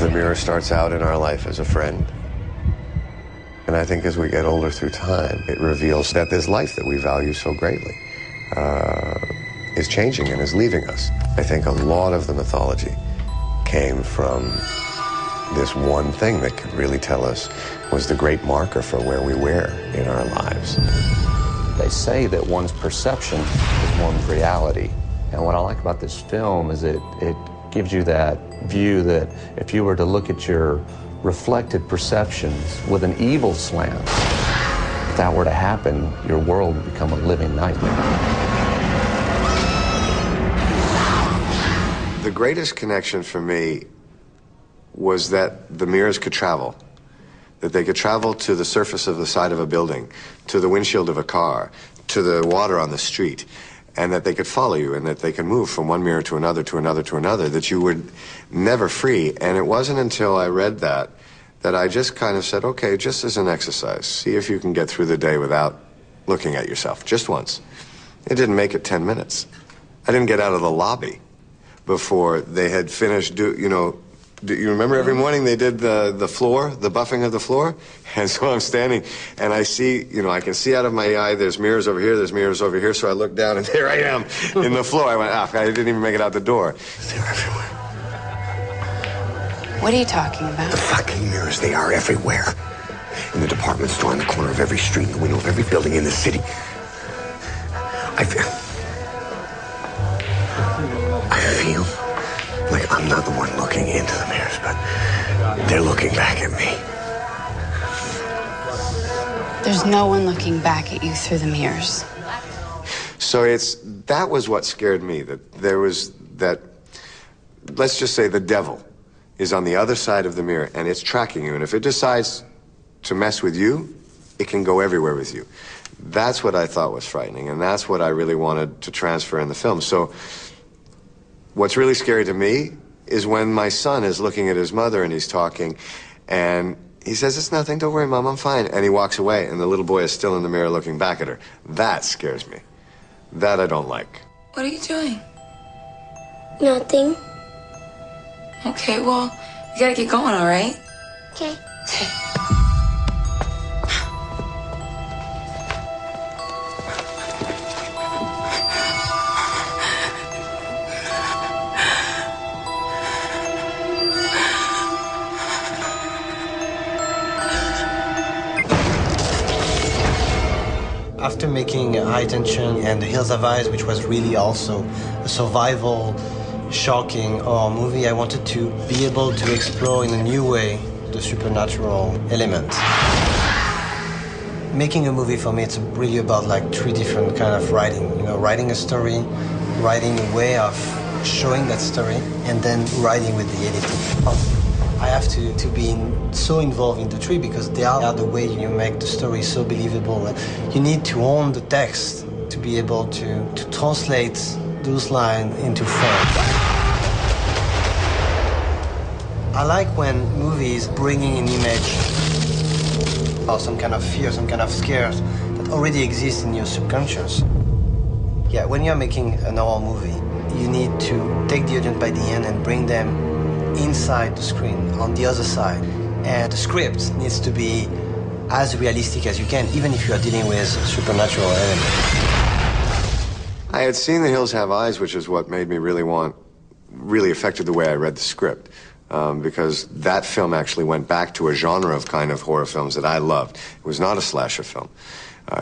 The mirror starts out in our life as a friend. And I think as we get older through time, it reveals that this life that we value so greatly is changing and is leaving us. I think a lot of the mythology came from this one thing that could really tell us was the great marker for where we were in our lives. They say that one's perception is one's reality. And what I like about this film is it gives you that view that if you were to look at your reflected perceptions with an evil slant, if that were to happen, your world would become a living nightmare. The greatest connection for me was that the mirrors could travel. That they could travel to the surface of the side of a building, to the windshield of a car, to the water on the street, and that they could follow you, and that they could move from one mirror to another, to another, to another, that you were never free. And it wasn't until I read that I just kind of said, okay, just as an exercise, see if you can get through the day without looking at yourself, just once. It didn't make it 10 minutes. I didn't get out of the lobby before they had finished, do you remember every morning they did the floor, the buffing of the floor? And so I'm standing, and I see, I can see out of my eye, there's mirrors over here, there's mirrors over here, so I look down, and there I am in the floor. I went, I didn't even make it out the door. They're everywhere. What are you talking about? The fucking mirrors, they are everywhere. In the department store, on the corner of every street, in the window of every building in the city. I feel like I'm not the one looking into the mirrors, but they're looking back at me. There's no one looking back at you through the mirrors. So that was what scared me, that let's just say the devil is on the other side of the mirror, and it's tracking you, and if it decides to mess with you, it can go everywhere with you. That's what I thought was frightening, and that's what I really wanted to transfer in the film. So what's really scary to me is when my son is looking at his mother and he's talking, and he says, "It's nothing, don't worry, Mom, I'm fine." And he walks away, and the little boy is still in the mirror looking back at her. That scares me. That I don't like. What are you doing? Nothing. Okay, well, you gotta get going, all right? Okay. Okay. After making High Tension and The Hills Have Eyes, which was really also a survival, shocking horror movie, I wanted to be able to explore in a new way the supernatural element. Making a movie for me, it's really about like three different kind of writing. Writing a story, writing a way of showing that story, and then writing with the editing. I have to be so involved in the three because they are the way you make the story so believable. You need to own the text to be able to translate those lines into form. I like when movies bringing an image or some kind of fear, some kind of scares that already exist in your subconscious. Yeah, when you're making an horror movie, you need to take the audience by the hand and bring them inside the screen, on the other side. And the script needs to be as realistic as you can, even if you are dealing with supernatural elements. I had seen The Hills Have Eyes, which is what made me really affected the way I read the script. Because that film actually went back to a genre of kind of horror films that I loved. It was not a slasher film.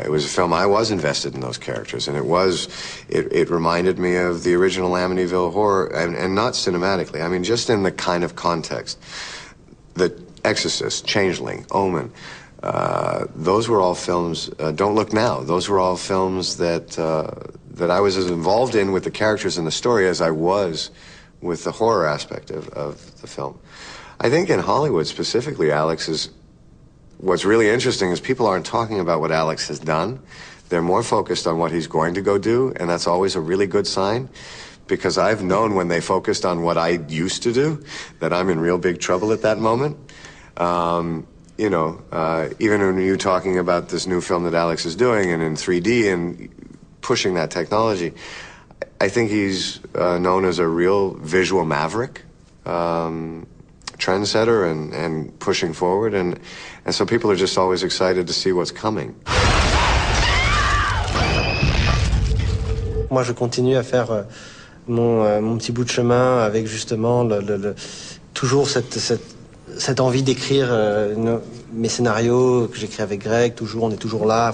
It was a film I was invested in those characters, and it reminded me of the original Amityville Horror, and not cinematically. I mean, just in the kind of context. The Exorcist, Changeling, Omen, those were all films, Don't Look Now, those were all films that I was as involved in with the characters and the story as I was with the horror aspect of the film. I think in Hollywood specifically, what's really interesting is people aren't talking about what Alex has done. They're more focused on what he's going to go do, and that's always a really good sign, because I've known when they focused on what I used to do that I'm in real big trouble at that moment. Even when you're talking about this new film that Alex is doing and in 3D and pushing that technology, I think he's known as a real visual maverick, trendsetter and pushing forward, and so people are just always excited to see what's coming. Moi, je continue à faire mon petit bout de chemin avec justement toujours cette envie d'écrire mes scénarios que j'écris avec Greg. On est toujours là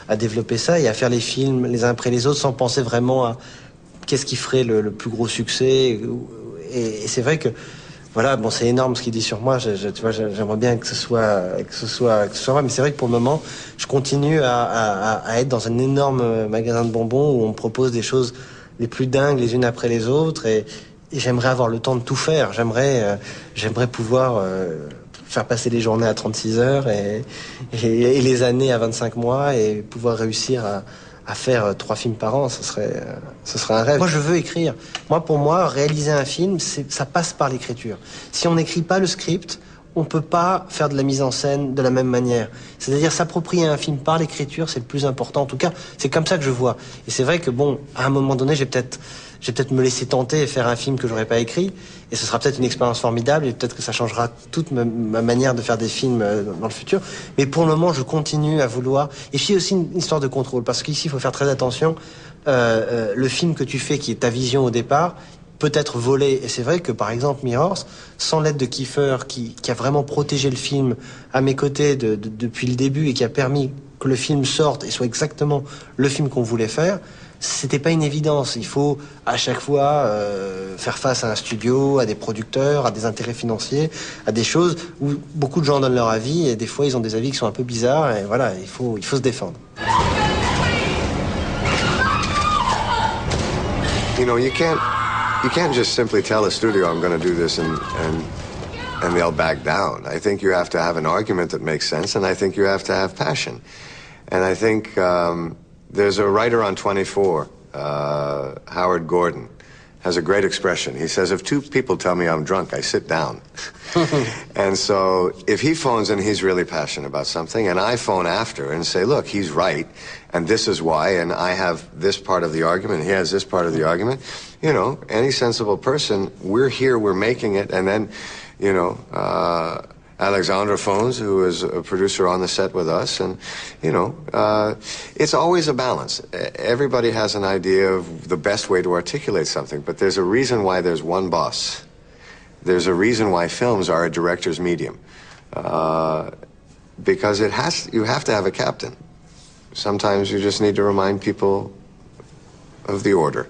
à développer ça et à faire les films les uns après les autres sans penser vraiment à qu'est-ce qui ferait le plus gros succès. Et c'est vrai que voilà, bon, c'est énorme ce qu'il dit sur moi. Tu vois, j'aimerais bien que ce soit vrai, mais c'est vrai que pour le moment, je continue à être dans un énorme magasin de bonbons où on me propose des choses les plus dingues les unes après les autres, et j'aimerais avoir le temps de tout faire. J'aimerais pouvoir faire passer les journées à 36 heures et les années à 25 mois et pouvoir réussir à faire 3 films par an. Ce serait un rêve. Moi, je veux écrire. Pour moi, réaliser un film, ça passe par l'écriture. Si on n'écrit pas le script, on peut pas faire de la mise en scène de la même manière. C'est-à-dire s'approprier un film par l'écriture, c'est le plus important. En tout cas, c'est comme ça que je vois. Et c'est vrai que bon, à un moment donné, j'ai peut-être me laisser tenter et faire un film que j'aurais pas écrit. Et ce sera peut-être une expérience formidable et peut-être que ça changera toute ma manière de faire des films dans le futur. Mais pour le moment, je continue à vouloir. Et c'est aussi une histoire de contrôle. Parce qu'ici, il faut faire très attention. Le film que tu fais, qui est ta vision au départ, peut être volé. Et c'est vrai que, par exemple, Mirrors, sans l'aide de Kiefer, qui a vraiment protégé le film à mes côtés depuis le début et qui a permis que le film sorte et soit exactement le film qu'on voulait faire, c'était pas une évidence. Il faut à chaque fois faire face à un studio, à des producteurs, à des intérêts financiers, à des choses où beaucoup de gens donnent leur avis et des fois ils ont des avis qui sont un peu bizarres et voilà, il faut se défendre. You know, you can't just simply tell a studio I'm going to do this and they'll back down. I think you have to have an argument that makes sense, and I think you have to have passion. And I think there's a writer on 24, Howard Gordon, has a great expression. He says, if 2 people tell me I'm drunk, I sit down. And so if he phones and he's really passionate about something, and I phone after and say, look, he's right, and this is why, and I have this part of the argument, he has this part of the argument, you know, any sensible person, we're here, we're making it, and then, you know, Alexandra phones, who is a producer on the set with us, and, you know, it's always a balance. Everybody has an idea of the best way to articulate something, but there's a reason why there's one boss. There's a reason why films are a director's medium. Because you have to have a captain. Sometimes you just need to remind people of the order.